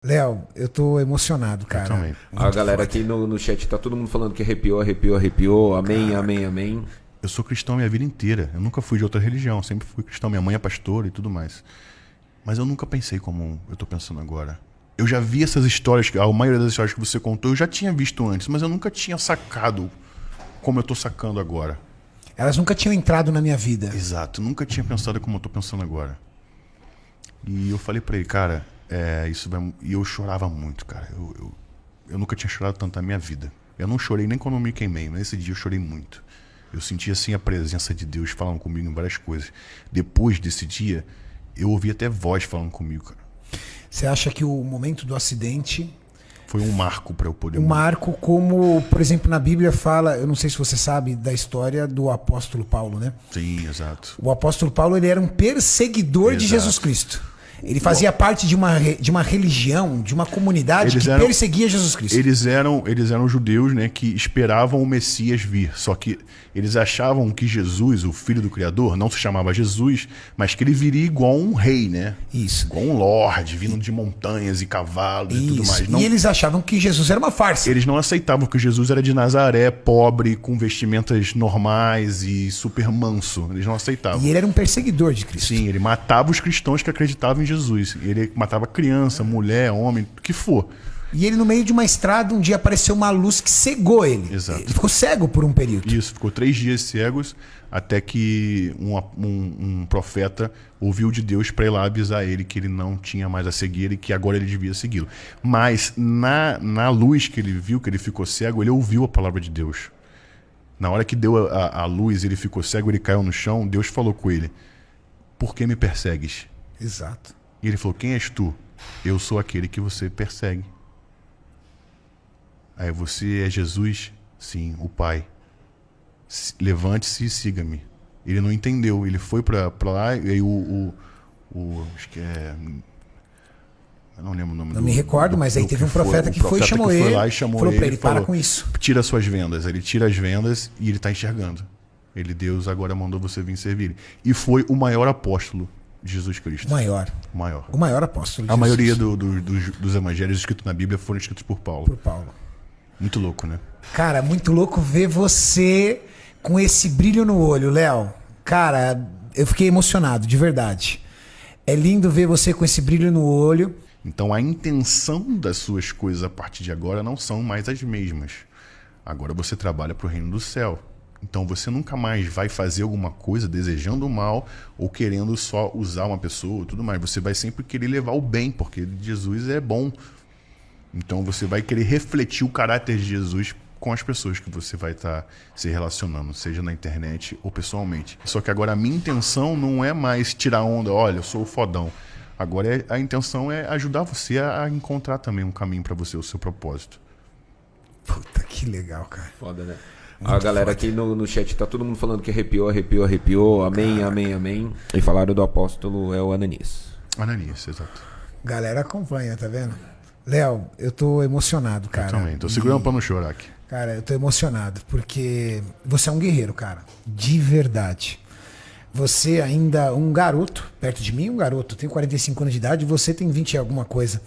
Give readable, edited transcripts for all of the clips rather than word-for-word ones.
Léo, eu tô emocionado, cara. Eu também. A galera aqui no chat tá todo mundo falando que arrepiou, arrepiou, arrepiou. Amém, Caraca. amém, amém. Eu sou cristão minha vida inteira. Eu nunca fui de outra religião. Sempre fui cristão. Minha mãe é pastora e tudo mais. Mas eu nunca pensei como eu tô pensando agora. Eu já vi essas histórias, a maioria das histórias que você contou, eu já tinha visto antes, mas eu nunca tinha sacado como eu tô sacando agora. Elas nunca tinham entrado na minha vida. Exato, nunca tinha pensado como eu tô pensando agora. E eu falei pra ele, cara, isso vai... E eu chorava muito, cara. Eu nunca tinha chorado tanto na minha vida. Eu não chorei nem quando eu me queimei, mas nesse dia eu chorei muito. Eu senti assim a presença de Deus falando comigo em várias coisas. Depois desse dia, eu ouvi até voz falando comigo, cara. Você acha que o momento do acidente... Foi um marco para eu poder... Um marco como, por exemplo, na Bíblia fala, eu não sei se você sabe da história do apóstolo Paulo, né? Sim, exato. O apóstolo Paulo, ele era um perseguidor de Jesus Cristo. Ele fazia parte de uma religião, de uma comunidade perseguia Jesus Cristo. Eles eram judeus, né, que esperavam o Messias vir. Só que eles achavam que Jesus, o Filho do Criador, não se chamava Jesus, mas que ele viria igual um rei, né? Isso. Igual um lorde, vindo de montanhas e cavalos e tudo mais. Não, e eles achavam que Jesus era uma farsa. eles não aceitavam que Jesus era de Nazaré, pobre, com vestimentas normais e super manso. Eles não aceitavam. E ele era um perseguidor de Cristo. Sim, ele matava os cristãos que acreditavam em Jesus. Ele matava criança, mulher, homem, o que for. E ele, no meio de uma estrada, um dia apareceu uma luz que cegou ele. Exato. Ele ficou cego por um período. Isso, ficou 3 dias cegos, até que um profeta ouviu de Deus para ir lá avisar ele que ele não tinha mais a seguir e que agora ele devia segui-lo. Mas na luz que ele viu, que ele ficou cego, ele ouviu a palavra de Deus. Na hora que deu a luz, ele ficou cego, ele caiu no chão, Deus falou com ele: por que me persegues? Exato. E ele falou: quem és tu? Eu sou aquele que você persegue. Aí: você é Jesus? Sim, o Pai. Levante-se e siga-me. Ele não entendeu, ele foi pra lá e aí acho que é... Eu não lembro o nome. Não me recordo, mas aí teve um profeta que foi e chamou ele. Foi lá e chamou falou ele, pra ele: para com isso. Tira as suas vendas. Ele tira as vendas e ele tá enxergando. Deus agora mandou você vir servir ele. E foi o maior apóstolo de Jesus Cristo. O maior apóstolo de A Jesus. maioria dos evangelhos escritos na Bíblia foram escritos por Paulo. Por Paulo. Muito louco, né? Cara, muito louco ver você com esse brilho no olho, Léo. Cara, eu fiquei emocionado, de verdade. É lindo ver você com esse brilho no olho. Então a intenção das suas coisas a partir de agora não são mais as mesmas. Agora você trabalha para o reino do céu. Então você nunca mais vai fazer alguma coisa desejando o mal ou querendo só usar uma pessoa e tudo mais. Você vai sempre querer levar o bem, porque Jesus é bom. Então você vai querer refletir o caráter de Jesus com as pessoas que você vai estar se relacionando, seja na internet ou pessoalmente. Só que agora a minha intenção não é mais tirar onda, olha, eu sou o fodão. Agora a intenção é ajudar você a encontrar também um caminho para você, o seu propósito. Puta, que legal, cara. Foda, né? A galera aqui no chat tá todo mundo falando que arrepiou, arrepiou, arrepiou. Amém, Caraca. amém, amém. E falaram do apóstolo é o Ananias. Ananias, exato. Galera acompanha, tá vendo? Léo, eu tô emocionado, cara. Eu também, tô segurando pra não chorar aqui. Cara, eu tô emocionado, porque você é um guerreiro, cara. De verdade. Você ainda um garoto, perto de mim, um garoto. Eu tenho 45 anos de idade, você tem 20 e alguma coisa.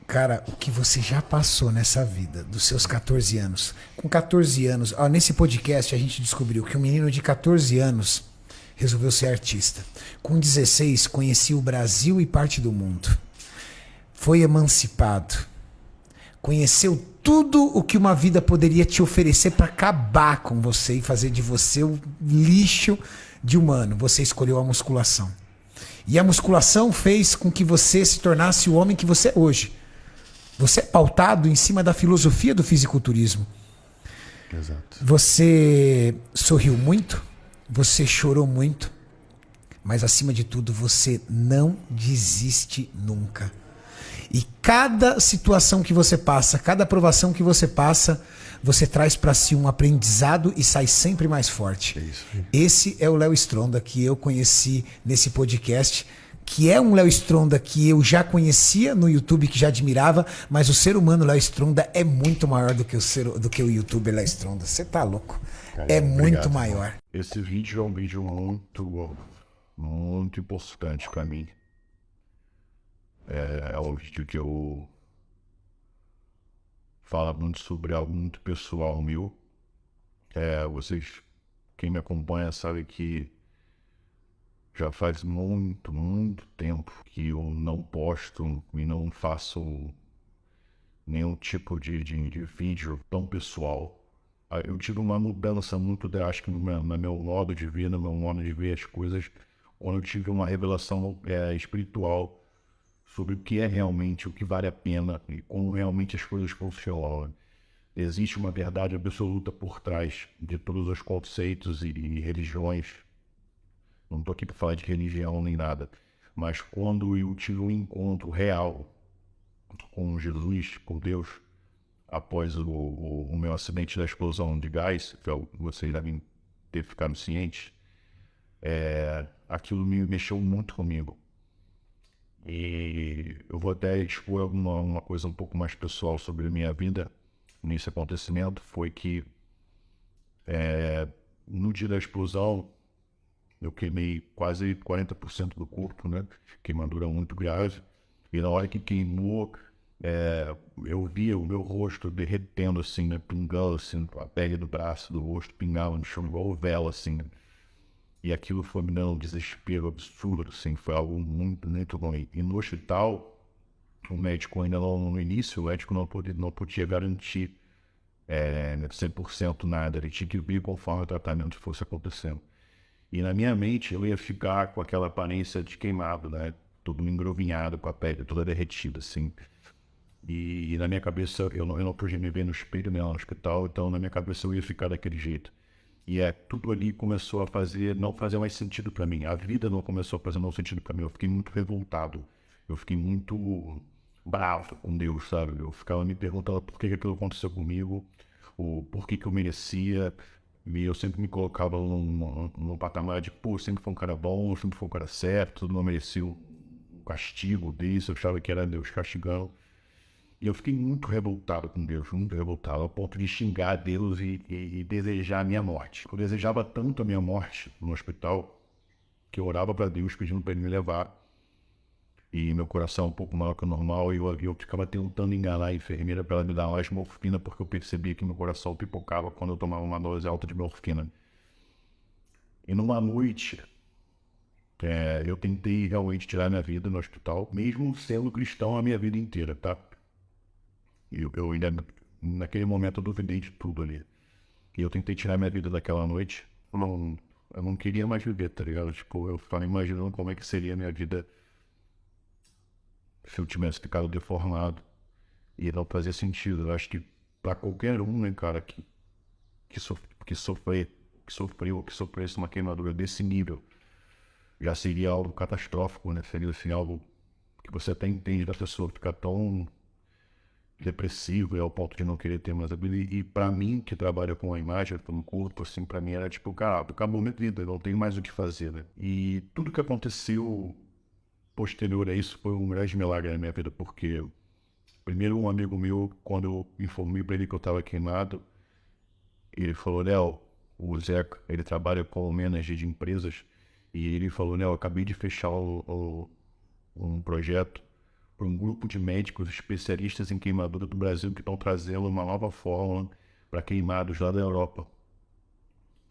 Cara, o que você já passou nessa vida, dos seus 14 anos. Com 14 anos, ó, nesse podcast a gente descobriu que um menino de 14 anos resolveu ser artista. Com 16, conhecia o Brasil e parte do mundo. Foi emancipado. Conheceu tudo o que uma vida poderia te oferecer para acabar com você e fazer de você um lixo de humano. Você escolheu a musculação. E a musculação fez com que você se tornasse o homem que você é hoje. Você é pautado em cima da filosofia do fisiculturismo. Exato. Você sorriu muito, você chorou muito, mas acima de tudo você não desiste nunca. E cada situação que você passa, cada aprovação que você passa, você traz para si um aprendizado e sai sempre mais forte. É isso. Esse é o Léo Stronda que eu conheci nesse podcast, que é um Léo Stronda que eu já conhecia no YouTube, que já admirava, mas o ser humano Léo Stronda é muito maior do que o YouTuber Léo Stronda. Você tá louco? Cara, é obrigado, muito maior. irmão. Esse vídeo é um vídeo muito importante para mim. É um vídeo que eu falo muito sobre algo muito pessoal meu. Vocês, quem me acompanha, sabe que já faz muito, muito tempo que eu não posto e não faço nenhum tipo de vídeo tão pessoal. Eu tive uma mudança muito drástica no meu modo de vida, no meu modo de ver as coisas, quando eu tive uma revelação espiritual sobre o que é realmente, o que vale a pena e como realmente as coisas funcionam. Existe uma verdade absoluta por trás de todos os conceitos e religiões. Não estou aqui para falar de religião nem nada, mas quando eu tive um encontro real com Jesus, com Deus, após o meu acidente da explosão de gás, que vocês devem ter ficado cientes, aquilo me mexeu muito comigo. E eu vou até expor uma coisa um pouco mais pessoal sobre a minha vida nesse acontecimento. Foi que no dia da explosão eu queimei quase 40% do corpo, né? Queimadura muito grave. E na hora que queimou, eu via o meu rosto derretendo, assim, né? Pingando, assim, a pele do braço, do rosto, pingava no chão igual vela, assim, né? E aquilo foi me dando um desespero absurdo, assim, foi algo muito, muito ruim. E no hospital, o médico ainda não, no início, o médico não podia garantir 100% nada, ele tinha que vir conforme o tratamento fosse acontecendo. E na minha mente, eu ia ficar com aquela aparência de queimado, né? Tudo engrovinhado, com a pele toda derretida, assim. E na minha cabeça, eu não podia me ver no espelho, né, no hospital, então na minha cabeça eu ia ficar daquele jeito. E tudo ali começou a não fazer mais sentido para mim. A vida não começou a fazer mais sentido para mim. Eu fiquei muito revoltado. Eu fiquei muito bravo com Deus, sabe? Eu ficava me perguntando por que aquilo aconteceu comigo, por que eu merecia. E eu sempre me colocava num patamar de, pô, eu sempre fui um cara bom, eu sempre fui um cara certo, não merecia um castigo disso. Eu achava que era Deus castigando. E eu fiquei muito revoltado com Deus, muito revoltado, ao ponto de xingar Deus e desejar a minha morte. Eu desejava tanto a minha morte no hospital, que eu orava para Deus pedindo para Ele me levar. E meu coração um pouco maior que o normal, e eu ficava tentando enganar a enfermeira para ela me dar mais morfina, porque eu percebia que meu coração pipocava quando eu tomava uma dose alta de morfina. E numa noite, eu tentei realmente tirar minha vida no hospital, mesmo sendo cristão a minha vida inteira, tá? Eu ainda, naquele momento, eu duvidei de tudo ali. E eu tentei tirar minha vida daquela noite. Eu não queria mais viver, tá ligado? Tipo, eu ficava imaginando como é que seria a minha vida se eu tivesse ficado deformado. E não fazia sentido. Eu acho que pra qualquer um, né, cara, que sofresse uma queimadura desse nível, já seria algo catastrófico, né? Seria assim, algo que você até entende da pessoa ficar tão depressivo, ao ponto de não querer ter mais a vida. E pra mim, que trabalha com a imagem, com o corpo, assim, pra mim era tipo, cara, acabou minha vida, eu não tenho mais o que fazer, né? E tudo que aconteceu posterior a isso foi um grande milagre na minha vida, porque primeiro um amigo meu, quando eu informei pra ele que eu tava queimado, ele falou, Léo, o Zeca, ele trabalha como manager de empresas, e ele falou, Léo, eu acabei de fechar um projeto para um grupo de médicos especialistas em queimadura do Brasil que estão trazendo uma nova fórmula para queimados lá da Europa.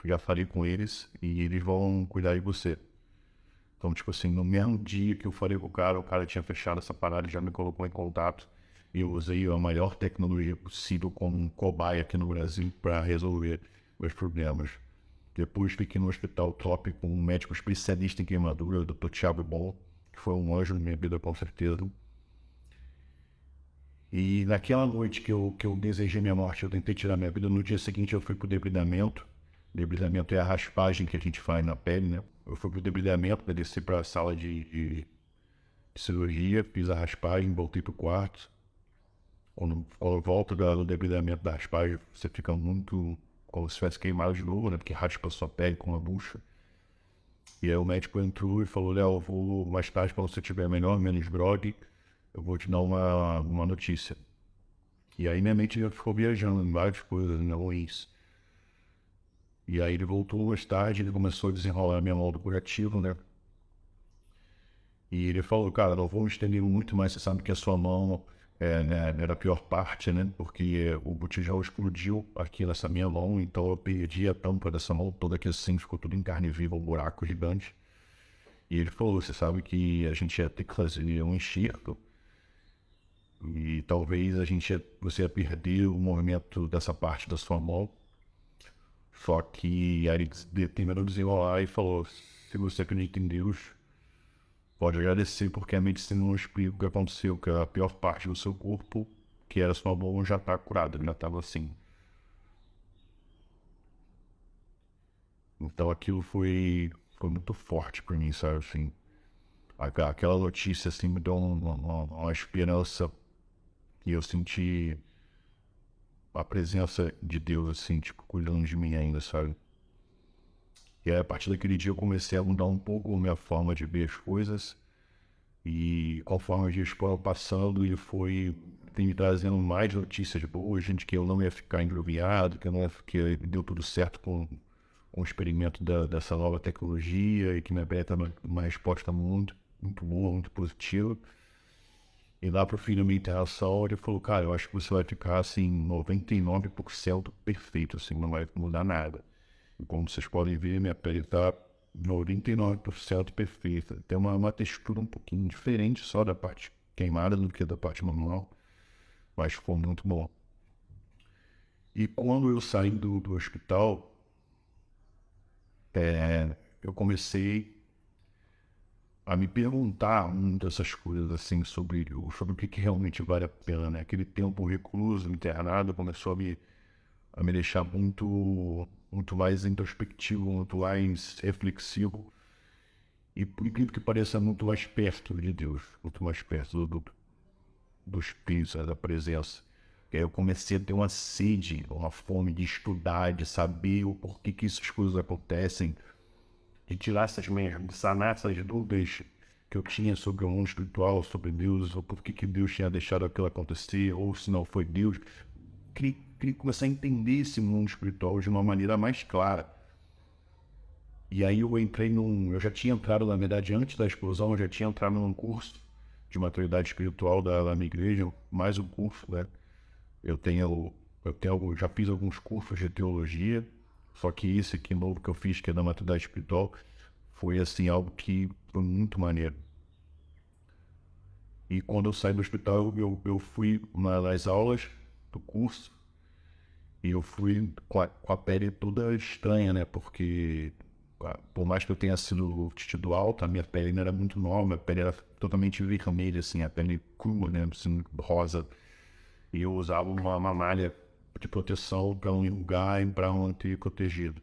Já falei com eles e eles vão cuidar de você. Então, tipo assim, no mesmo dia que eu falei com o cara tinha fechado essa parada e já me colocou em contato. E eu usei a maior tecnologia possível como um cobaia aqui no Brasil para resolver meus problemas. Depois fiquei no hospital top com um médico especialista em queimadura, o Dr. Thiago Bom, que foi um anjo na minha vida com certeza. E naquela noite que eu desejei minha morte, eu tentei tirar minha vida, no dia seguinte eu fui pro debridamento. Debridamento é a raspagem que a gente faz na pele, né? Eu fui pro debridamento, desci pra sala de cirurgia, fiz a raspagem, voltei pro quarto. Quando eu volto do debridamento da raspagem, você fica muito como se tivesse queimado de novo, né? Porque raspa a sua pele com a bucha. E aí o médico entrou e falou, Léo, eu vou mais tarde, quando você estiver melhor, menos grog, eu vou te dar uma notícia. E aí minha mente já ficou viajando em várias coisas, né, ruins. E aí ele voltou mais tarde, ele começou a desenrolar minha modo curativo, né? E ele falou, cara, não vou me estender muito, mas você sabe que a sua mão né, era a pior parte, né? Porque o botijão explodiu aqui nessa minha mão, então eu perdi a tampa dessa mão toda aqui assim, ficou tudo em carne viva, um buraco gigante. E ele falou, você sabe que a gente ia ter que fazer um enxerto e talvez você ia perder o movimento dessa parte da sua mão. Só que aí ele terminou de desenrolar e falou, se você acredita em Deus, pode agradecer porque a medicina não explica o que aconteceu, que a pior parte do seu corpo, que era sua mão, já está curada, já estava assim. Então aquilo foi muito forte para mim, sabe, assim. Aquela notícia, assim, me deu uma esperança e eu senti a presença de Deus, assim, tipo, cuidando de mim ainda, sabe. E aí, a partir daquele dia eu comecei a mudar um pouco a minha forma de ver as coisas. E conforme os dias foram passando, ele tem me trazendo mais notícias boas, gente, que eu não ia ficar engroviado, que deu tudo certo com o experimento dessa nova tecnologia e que minha pele estava uma resposta muito boa, muito positiva. E lá pro fim da minha interação, ele falou, cara, eu acho que você vai ficar assim, 99% perfeito, assim, não vai mudar nada. E como vocês podem ver, minha pele está 99% perfeita. Tem uma textura um pouquinho diferente só da parte queimada do que da parte manual, mas ficou muito bom. E quando eu saí do hospital, eu comecei a me perguntar dessas coisas assim sobre o que realmente vale a pena, né? Aquele tempo recluso, internado, começou a me deixar muito mais introspectivo, muito mais reflexivo e, por incrível que pareça, muito mais perto de Deus, muito mais perto do Espírito, da presença. E aí eu comecei a ter uma sede, uma fome de estudar, de saber o porquê que essas coisas acontecem, de tirar de sanar essas dúvidas que eu tinha sobre o mundo espiritual, sobre Deus, ou por que Deus tinha deixado aquilo acontecer, ou se não foi Deus. Queria começar a entender esse mundo espiritual de uma maneira mais clara. E aí eu já tinha entrado, na verdade, antes da explosão, eu já tinha entrado num curso de maturidade espiritual da minha igreja, mais um curso, né? Já fiz alguns cursos de teologia, só que esse aqui novo que eu fiz, que é da maturidade espiritual, foi assim, algo que foi muito maneiro. E quando eu saí do hospital, eu fui nas aulas do curso, e eu fui com a pele toda estranha, né? Porque, por mais que eu tenha tido alta, a minha pele ainda era muito nova, minha pele era totalmente vermelha, assim, a pele crua, né? Assim, rosa. E eu usava uma malha de proteção para não enrugar e para manter protegido.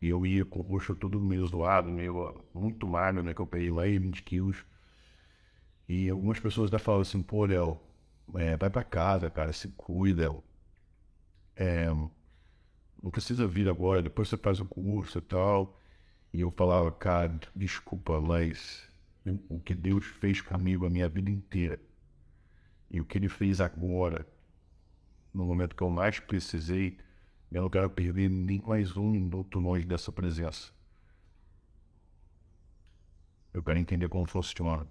E eu ia com o rosto todo meio zoado, muito magro, né? Que eu peguei lá 20 quilos. E algumas pessoas até falavam assim, pô, Léo, vai pra casa, cara, se cuida, Léo. Não precisa vir agora, depois você faz o curso e tal. E eu falava, cara, desculpa, mas o que Deus fez comigo a minha vida inteira e o que Ele fez agora, no momento que eu mais precisei, eu não quero perder nem mais um minuto longe dessa presença. Eu quero entender como funciona.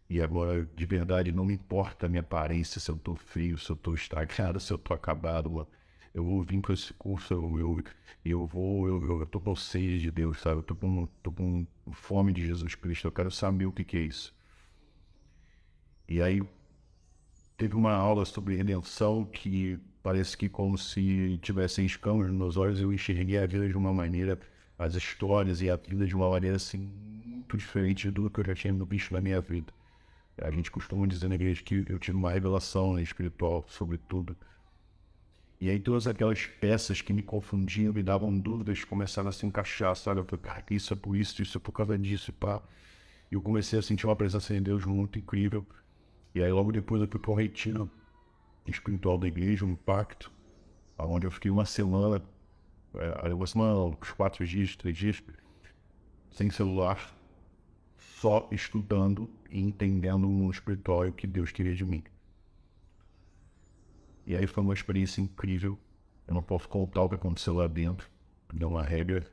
E agora, de verdade, não me importa a minha aparência, se eu tô feio, se eu tô estragado, se eu tô acabado, mano. Eu vou vir para esse curso, eu tô com sede de Deus, sabe? Eu tô com fome de Jesus Cristo, eu quero saber o que é isso. E aí, teve uma aula sobre redenção que parece que como se tivessem escamas nos meus olhos, eu enxerguei a vida de uma maneira, as histórias e a vida de uma maneira assim, muito diferente do que eu já tinha visto na minha vida. A gente costuma dizer na igreja que eu tive uma revelação, né, espiritual sobre tudo. E aí todas aquelas peças que me confundiam, me davam dúvidas, começaram a se encaixar, sabe? Eu falei, cara, isso é por causa disso, e pá. E eu comecei a sentir uma presença de Deus muito incrível. E aí logo depois eu fui para o retiro espiritual da igreja, um pacto, onde eu fiquei uma semana, uns 4 dias, 3 dias, sem celular, só estudando e entendendo o mundo espiritual e o que Deus queria de mim. E aí foi uma experiência incrível. Eu não posso contar o que aconteceu lá dentro, não é uma regra,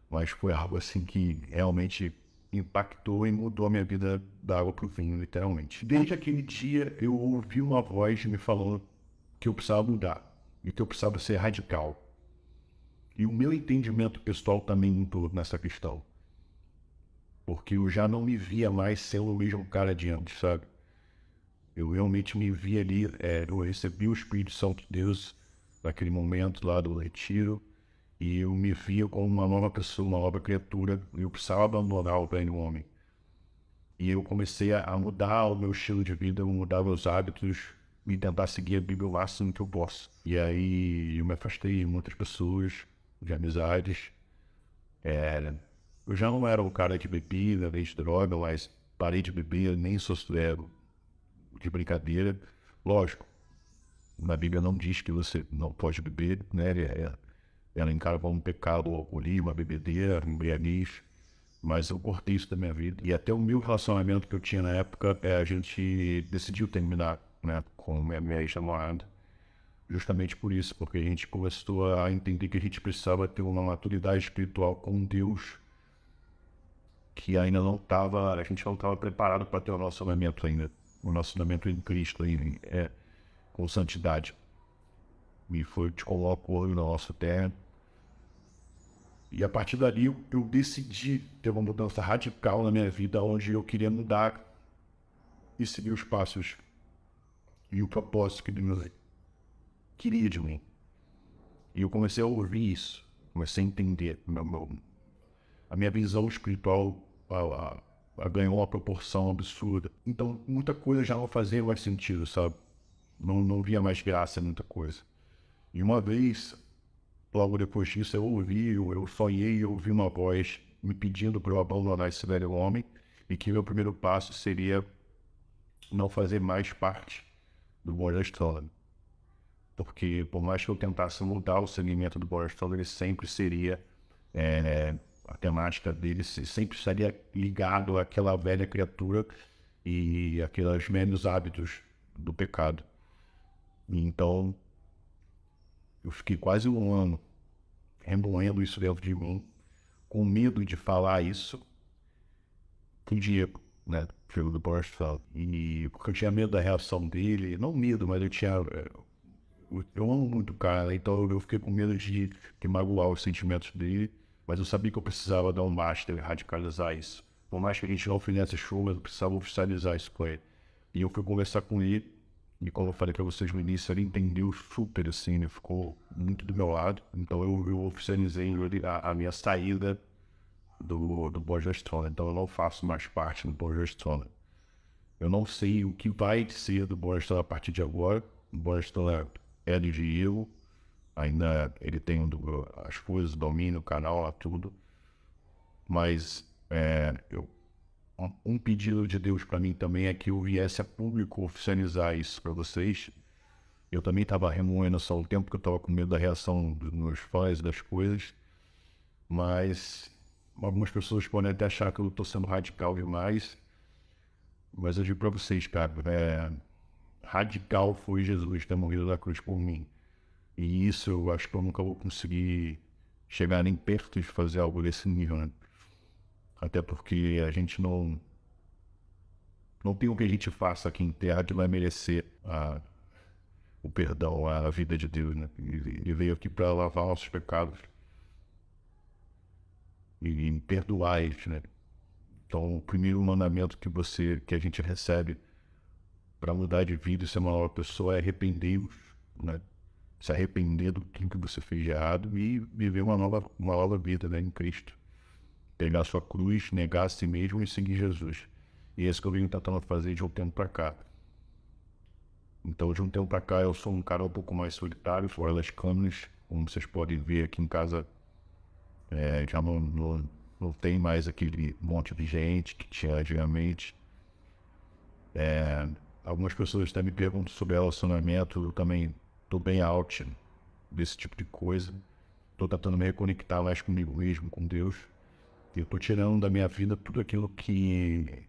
mas foi algo assim que realmente impactou e mudou a minha vida da água pro vinho, literalmente. Desde aquele dia, eu ouvi uma voz me falando que eu precisava mudar e que eu precisava ser radical. E o meu entendimento pessoal também mudou nessa questão. Porque eu já não me via mais sendo o mesmo cara de antes, sabe? Eu realmente me via ali, eu recebi o Espírito Santo de Deus naquele momento lá do retiro, e eu me via como uma nova pessoa, uma nova criatura, e eu precisava abandonar o velho homem. E eu comecei a mudar o meu estilo de vida, mudar meus hábitos, e tentar seguir a Bíblia o máximo que eu posso. E aí eu me afastei de muitas pessoas, de amizades. Eu já não era um cara de bebida, nem de droga, mas parei de beber, nem sou de brincadeira. Lógico, na Bíblia não diz que você não pode beber, né? Ela encara como um pecado o alcoolismo, a bebedeira, a embriaguez. Mas eu cortei isso da minha vida. E até o meu relacionamento que eu tinha na época, a gente decidiu terminar, né, com a minha ex-namorada. Justamente por isso, porque a gente começou a entender que a gente precisava ter uma maturidade espiritual com Deus, que ainda não estava, a gente não estava preparado para ter um relacionamento ainda. Um relacionamento em Cristo, com santidade. E foi, te coloco o olho na nossa terra. E a partir dali eu decidi ter uma mudança radical na minha vida, onde eu queria mudar e seguir os passos e o propósito que Deus queria de mim. E eu comecei a ouvir isso, comecei a entender. A minha visão espiritual ganhou uma proporção absurda. Então muita coisa já não fazia mais sentido, sabe? Não via mais graça em muita coisa. E uma vez, logo depois disso, eu sonhei e ouvi uma voz me pedindo para eu abandonar esse velho homem e que meu primeiro passo seria não fazer mais parte do Borderstone. Porque por mais que eu tentasse mudar o segmento do Borderstone, ele sempre seria, a temática dele sempre estaria ligado àquela velha criatura e aqueles velhos hábitos do pecado. E então, eu fiquei quase um ano remoendo isso dentro de mim, com medo de falar isso pro Diego, né, filho do Borderstone. E porque eu tinha medo da reação dele, não medo, mas eu amo muito o cara, então eu fiquei com medo de magoar os sentimentos dele, mas eu sabia que eu precisava dar um master e radicalizar isso. Por mais que a gente não fizesse show, mas eu precisava oficializar isso com ele. E eu fui conversar com ele, e como eu falei pra vocês no início, ele entendeu super assim, ele ficou muito do meu lado. Então eu oficializei a minha saída do Borderstone. Então eu não faço mais parte do Borderstone. Eu não sei o que vai ser do Borderstone a partir de agora. O Borderstone é de Diego, ainda ele tem as coisas, o domínio, o canal, tudo. Mas um pedido de Deus para mim também é que eu viesse a público oficializar isso para vocês. Eu também estava remoendo só o tempo que eu estava com medo da reação dos meus fãs, das coisas. Mas algumas pessoas podem até achar que eu estou sendo radical demais. Mas eu digo para vocês, cara, radical foi Jesus ter morrido na cruz por mim. E isso eu acho que eu nunca vou conseguir chegar nem perto de fazer algo desse nível, né? Até porque a gente não tem o que a gente faça aqui em terra que vai merecer o perdão, a vida de Deus, né? Ele veio aqui para lavar nossos pecados e perdoar eles, né? Então o primeiro mandamento que a gente recebe para mudar de vida e ser uma nova pessoa é arrepender-vos, né? Se arrepender do que você fez de errado e viver uma nova vida, né, em Cristo. Pegar a sua cruz, negar a si mesmo e seguir Jesus. E é isso que eu venho tentando fazer de um tempo para cá. Então, de um tempo para cá, eu sou um cara um pouco mais solitário, fora das câmeras. Como vocês podem ver aqui em casa, já não tem mais aquele monte de gente que tinha antigamente. Algumas pessoas até me perguntam sobre relacionamento, eu também estou bem out desse tipo de coisa. Estou tentando me reconectar mais comigo mesmo, com Deus. E eu estou tirando da minha vida tudo aquilo que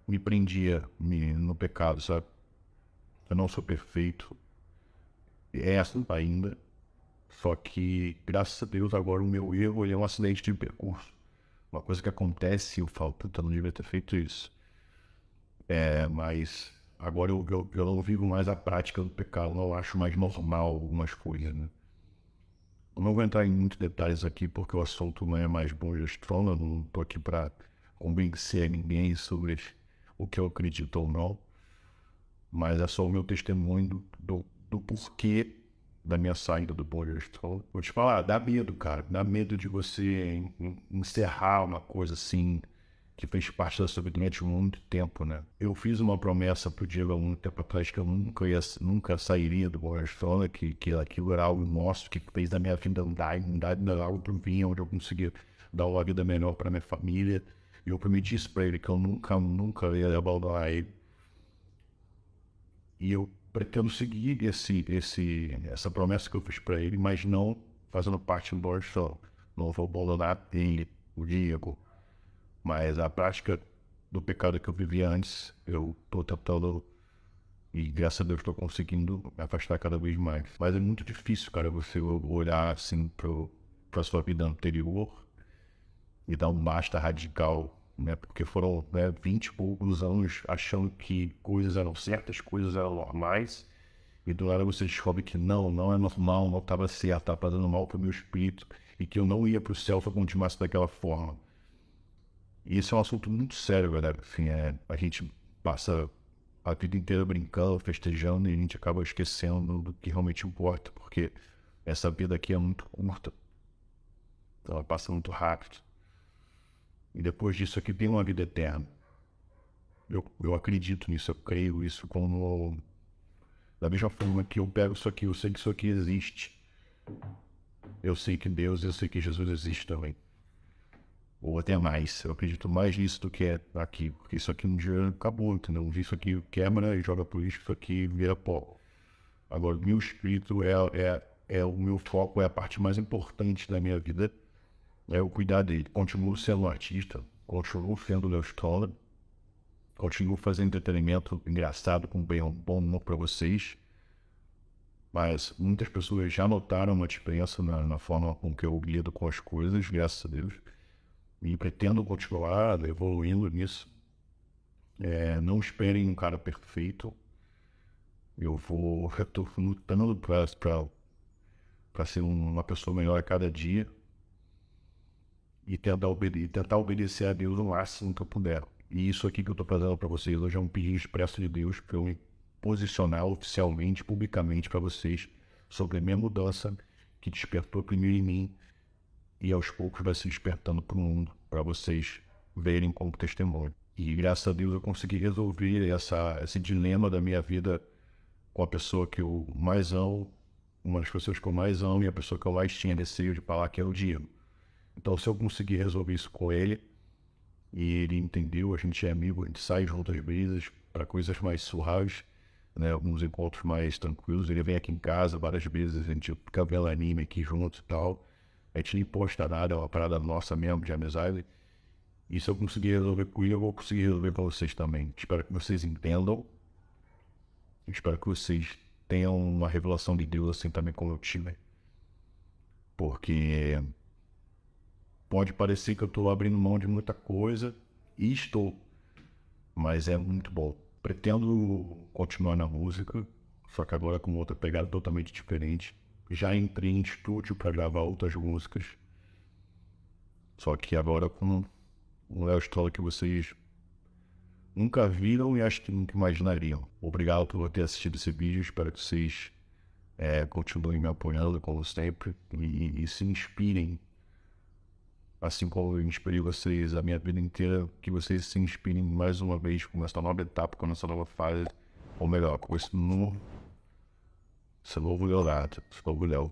me prendia no pecado, sabe? Eu não sou perfeito. É assim ainda. Só que, graças a Deus, agora o meu erro é um acidente de percurso. Uma coisa que acontece, eu falo, puta, não devia ter feito isso. Mas agora eu não vivo mais a prática do pecado, eu acho mais normal algumas coisas, né? Eu não vou entrar em muitos detalhes aqui, porque o assunto não é mais bom gestão, eu não estou aqui para convencer ninguém sobre o que eu acredito ou não, mas é só o meu testemunho do porquê da minha saída do bom gestor. Vou te falar, dá medo, cara, dá medo de você encerrar uma coisa assim, que fez parte da sua vida durante muito tempo, né? Eu fiz uma promessa pro Diego há muito tempo atrás que eu nunca sairia do Bom Restaurant, que aquilo era algo nosso, que fez da minha vida mudar algo pro vinho, onde eu conseguia dar uma vida melhor para minha família. E eu prometi isso para ele, que eu nunca ia abandonar ele. E eu pretendo seguir essa promessa que eu fiz para ele, mas não fazendo parte do Bom Restaurant. Não vou abandonar ele, o Diego. Mas a prática do pecado que eu vivia antes, eu estou tentando, e graças a Deus estou conseguindo me afastar cada vez mais. Mas é muito difícil, cara, você olhar assim para a sua vida anterior e dar um basta radical, né? Porque foram 20 e poucos anos achando que coisas eram certas, coisas eram normais, e do nada você descobre que não é normal, não estava certo, estava fazendo mal para o meu espírito, e que eu não ia para o céu se eu continuasse daquela forma. E isso é um assunto muito sério, galera. Assim, a gente passa a vida inteira brincando, festejando, e a gente acaba esquecendo do que realmente importa, porque essa vida aqui é muito curta. Então ela passa muito rápido. E depois disso aqui tem uma vida eterna. Eu acredito nisso, eu creio isso como... Da mesma forma que eu pego isso aqui, eu sei que isso aqui existe. Eu sei que Deus, eu sei que Jesus existe também. Ou até mais. Eu acredito mais nisso do que aqui. Porque isso aqui um dia acabou, entendeu? Isso aqui quebra e joga pro lixo, isso aqui vira pó. Agora, o meu espírito o meu foco, é a parte mais importante da minha vida. É o cuidar dele. Continuo sendo um artista, continuo sendo Léo Stronda, continuo fazendo entretenimento engraçado com bom humor para vocês. Mas muitas pessoas já notaram uma diferença na forma com que eu lido com as coisas, graças a Deus. E pretendo continuar evoluindo nisso. Não esperem um cara perfeito. Eu estou lutando para ser uma pessoa melhor a cada dia. E tentar obedecer a Deus o máximo que eu puder. E isso aqui que eu estou fazendo para vocês hoje é um pedido expresso de Deus para eu me posicionar oficialmente, publicamente para vocês sobre a minha mudança que despertou primeiro em mim. E aos poucos vai se despertando para o mundo, para vocês verem como testemunho. E graças a Deus eu consegui resolver esse dilema da minha vida com a pessoa que eu mais amo, uma das pessoas que eu mais amo e a pessoa que eu mais tinha desejo de falar, que é o Diego. Então, se eu conseguir resolver isso com ele, e ele entendeu, a gente é amigo, a gente sai junto às brisas para coisas mais suaves, né, alguns encontros mais tranquilos. Ele vem aqui em casa várias vezes, a gente fica vendo anime aqui junto e tal. A gente nem posta nada, é uma parada nossa mesmo, de amizade. E se eu conseguir resolver com ele, eu vou conseguir resolver para vocês também. Espero que vocês entendam. Espero que vocês tenham uma revelação de Deus assim também como eu tive. Porque pode parecer que eu estou abrindo mão de muita coisa, e estou. Mas é muito bom. Pretendo continuar na música, só que agora com outra pegada totalmente diferente. Já entrei em estúdio para gravar outras músicas. Só que agora com um Léo Stronda que vocês nunca viram e acho que nunca imaginariam. Obrigado por ter assistido esse vídeo. Espero que vocês continuem me apoiando, como sempre. E se inspirem. Assim como eu inspirei vocês a minha vida inteira. Que vocês se inspirem mais uma vez com essa nova etapa, com essa nova fase. Ou melhor, com esse novo Leonardo, esse novo Léo.